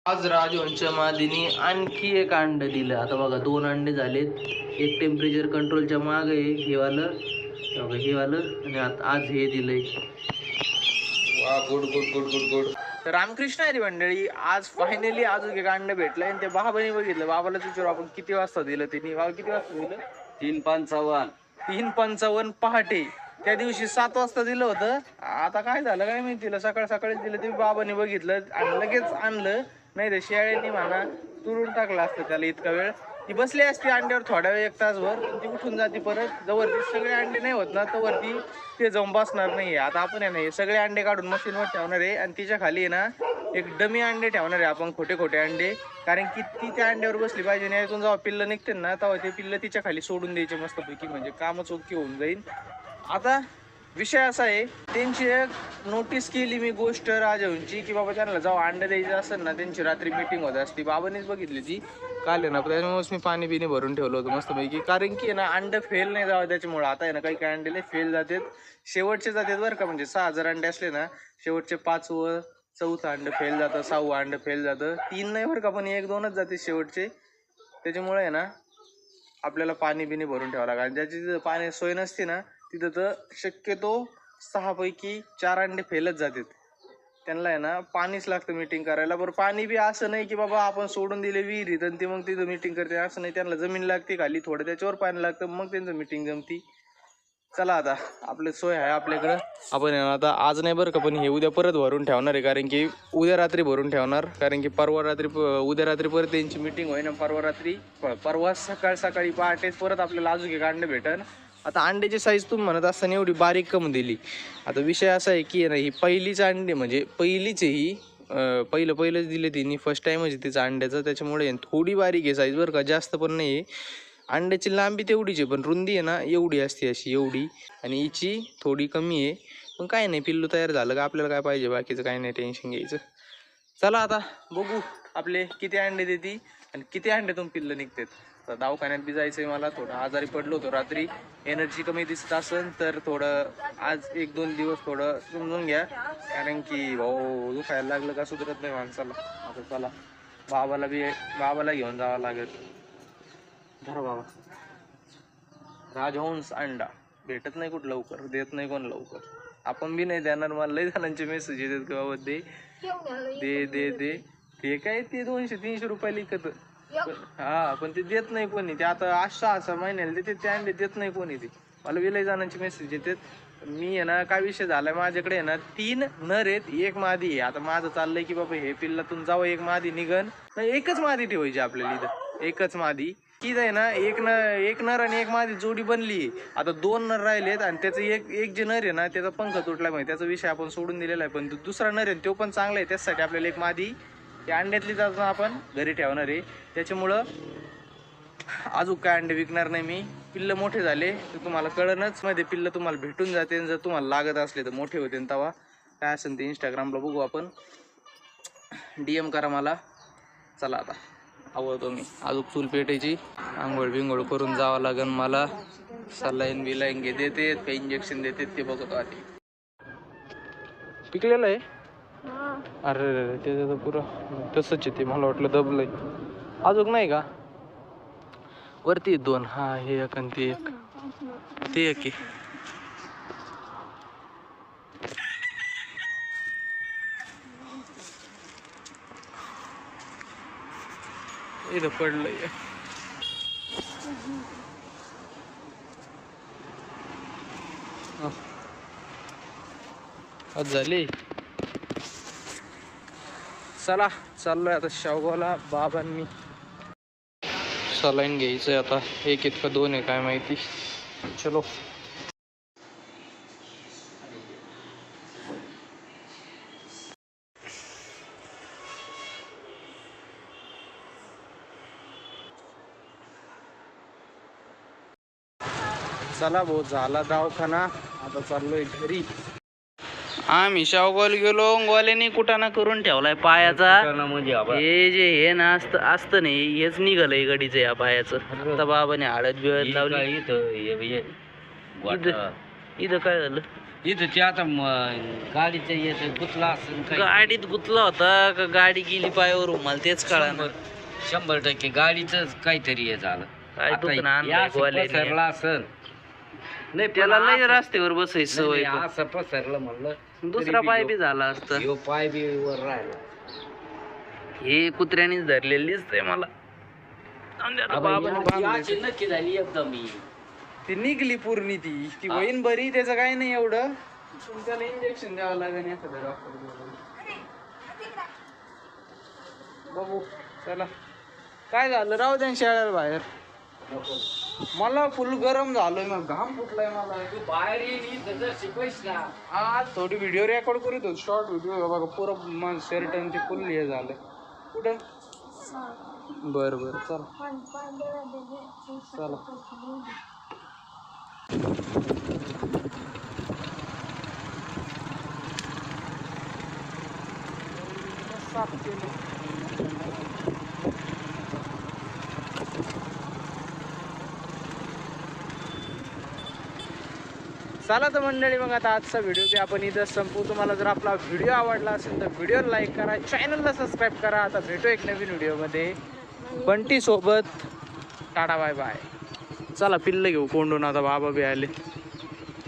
आज राजवंशच्या मादीने आणखी एक अंड दिलं. आता बघा 2 अंडे झालेत. एक टेम्परेचर कंट्रोलच्या माग आहे हे वालं, आणि आता आज हे दिलंय. वा, good good good good good. तर रामकृष्ण आहे मंडळी, आज फायनली अजून एक अंड भेटलंय आणि ते बाबाने बघितलं. बाबाला विचारू आपण किती वाजता दिलं तिने. बाबा किती वाजता दिलं? 3:55 पहाटे. त्या दिवशी 7 वाजता दिलं होतं. आता काय झालं काय माहिती, तिला सकाळ सकाळीच दिलं. ते बाबाने बघितलं आणि लगेच आणलं. नाही तर शेळ्यांनी म्हणा तुरून टाकला असतं त्याला इतका वेळ. ती बसली असती अंड्यावर थोडा वेळ 1 तासभर, ती उठून जाते परत. जवळ सगळे अंडे नाही होत ना तवरती ते जाऊन बसणार नाहीये. आता आपण आहे ना हे सगळे अंडे काढून मशीनवर ठेवणार आहे आणि तिच्या खाली आहे ना एक डमी अंडे ठेवणार आहे आपण, खोटे खोटे अंडे. कारण की ती त्या अंड्यावर बसली पाहिजे आणि यातून जेव्हा पिल्लं निघते ना तेव्हा ते पिल्लं तिच्या खाली सोडून द्यायचे मस्तपैकी, म्हणजे कामच ओके होऊन जाईल. आता विषय असा आहे, त्यांची एक नोटीस केली मी गोष्ट राजहंसची, की बाबा त्यांना जेव्हा अंडे द्यायचं असेल ना त्यांची रात्री मीटिंग होत असती. बाबांनीच बघितली ती काल आहे ना, त्याच्यामुळेच मी पाणी बिणी भरून ठेवलं होतं मस्तपैकी. कारण की आहे ना अंडे फेल नाही जावं त्याच्यामुळं. आता आहे ना काही अंडे फेल जातात, शेवटचे जातात बरं का. म्हणजे 6,000 अंडे असले ना शेवटचे 5वं 4थं अंड फेल जातं, 6वं अंड फेल जातं. 3 नाही बरं का, पण 1-2च जाते शेवटचे. त्याच्यामुळे आहे ना आपल्याला पाणी बिणी भरून ठेवावं लागेल. ज्याची तिथं पाणी सोय नसते ना तिथं तर शक्यतो 6 पैकी 4 अंडे फेलच जातात. त्यांना आहे ना पाणीच लागतं मीटिंग करायला. बरं पाणी बी असं नाही की बाबा आपण सोडून दिले विहिरीत आणि ते मग तिथं मीटिंग करते, असं नाही. त्यांना जमीन लागते खाली, थोडं त्याच्यावर पाणी लागतं, मग त्यांचं मीटिंग जमती. चला आता आपली सोय आहे आपल्याकडं. आपण आता आज नाही बरं का, पण हे उद्या परत भरून ठेवणार आहे. कारण की उद्या रात्री भरून ठेवणार, कारण की उद्या रात्री परत त्यांची मीटिंग होईना. परवा सकाळी पहाटेच परत आपल्याला अजून एक अंडे भेटन. आता अंड्याची साईज तुम्ही म्हणत असताना एवढी बारीक कम दिली. आता विषय असा आहे की ही पहिलीच अंडे, म्हणजे पहिलीच आहे ही. पहिलंच दिले तिने, फर्स्ट टाइम म्हणजे तिचं अंड्याचं. त्याच्यामुळे थोडी बारीक आहे साईज बरं का, जास्त पण नाही आहे. अंड्याची लांबी तेवढीच आहे, पण रुंदी आहे ना एवढी असते, अशी एवढी. आणि हिची थोडी कमी आहे. पण काय नाही, पिल्लू तयार झालं का आपल्याला काय पाहिजे, बाकीचं काय नाही टेन्शन घ्यायचं. चला आता बघू आपले किती अंडे देते आणि किती अंड्यातून पिल्लं निघतात. तर दवाखान्यात बी जायचं आहे मला. थोडं आजारी पडलो होतो रात्री, एनर्जी कमी दिसत असेल तर थोडं आज 1-2 दिवस थोडं समजून घ्या. कारण की भाऊ दुखायला लागलं का सुधरत नाही माणसाला. आता चला बाबाला घेऊन जावं लागेल. धर बाबा. राजहंस अंडा भेटत नाही कुठं लवकर, देत नाही कोण लवकर. आपण बी नाही देणार. मला लई जणांचे मेसेज येतात की बाबा दे दे दे दे. ते काय ते 200-300 रुपये लिखत. हा पण ते देत नाही कोणी. ते आता 6 महिन्याला देते ते अंडे, देत नाही कोणी ते. मला बी लई जणांचे मेसेज येतात. मी आहे ना काय विषय झालाय, माझ्याकडे आहे ना 3 नर आहेत, 1 मादी आहे. आता माझं चाललंय की बाबा हे पिल्लातून जावं, 1 मादी निघन. नाही, एकच मादी ठेवायची आपल्याला इथं, एकच मादी. की आहे ना एक नर आणि 1 मादी जोडी बनली. आता 2 नर राहिलेत आणि त्याचं एक जे नर आहे ना त्याचा पंख तुटला, म्हणजे त्याचा विषय आपण सोडून दिलेला आहे. पण दुसरा नर आहे तो पण चांगला आहे. त्यासाठी आपल्याला 1 मादी त्या अंड्यातली जाऊन आपण घरी ठेवणार आहे. त्याच्यामुळं अजून काय अंडे विकणार नाही मी. पिल्लं मोठे झाले तर तुम्हाला कळणच, मध्ये पिल्लं तुम्हाला भेटून जाते. जर तुम्हाला लागत असले तर मोठे होते तेव्हा काय असेल ते इंस्टाग्रामला बघू आपण, DM करा मला. चला आता आवडतो मी. अजून चूल पेटायची, आंघोळ बिंघोळ करून जावं लागेल मला. सलाईन बिलाईन देते, काही इंजेक्शन देते ते बघतो आधी. पिकलेलं आहे. अरे ते पुरं तसंच आहे ते, मला वाटलं दबलंय. अजून नाही का वरती 2? हा हे एक आणि ते एक. ते एक इथं पडलंय. झाली. चला चाललोय आता शेवगावला. बाबांनी सलाईन घ्यायचंय आता. 1 का 2 आहे काय माहिती. चलो. चला भाऊ, झाला दवाखाना. आता चाललोय घरी. आम्ही शेवगावला गेलो. गोल्याने कुटाणा करून ठेवलाय पायाचा. हे जे हे ना असतं नाही, हेच निघालंय गडीचं या पायाचं. आता बाबाने हळद बिळद लावली. इथं काय झालं, इथं ते आता गाडीचं येत गुतला असेल काही. गाडीत गुतला होता का गाडी गेली पायावर मला तेच कळणार. 100% गाडीच काहीतरी हे झालं. काय आता दुकान या आणलंय असं ग्वालेने. पसरला असेल. नाही त्याला पण लय असं- रस्त्यावर बसायची सवय नाही, असं पसरलं म्हणलं दुसरा पाय बी झाला असता. ह्यो पाय बी वर राहिला. हे कुत्र्यानेच धरलेलं दिसतंय मला. जाऊन दे आता, बाबाने बांधलंय. याची नक्की झाली एकदम ही. ती निघली पूर्ण ती होईन बरी, त्याचं काही नाही एवढं, पण त्याला इंजेक्शन द्यावं लागेल एखाद्या डॉक्टर. बघू चला काय झालं, राहू द्या शाळेला बाहेर. मला फुल गरम झालोय, मग घाम फुटलाय मला. तू बाहेर येईल शिकवायच ना. आज थोडी व्हिडिओ रेकॉर्ड करीत होतो, शॉर्ट व्हिडिओ. बघा पुरं मन शर्ट आणि ते फुल हे झालं. कुठं बरं बरं चला चला. साफ केलं. चला तर मंडळी, मग आता आजचा व्हिडिओ बी आपण इथं संपू. तुम्हाला जर आपला व्हिडिओ आवडला असेल तर व्हिडिओला लाईक करा, चॅनलला सबस्क्राईब करा. आता भेटू एक नवीन व्हिडिओमध्ये बंटी सोबत. टाटा बाय बाय. चला पिल्लं घेऊ कोंडून, आता बाबा बी आले.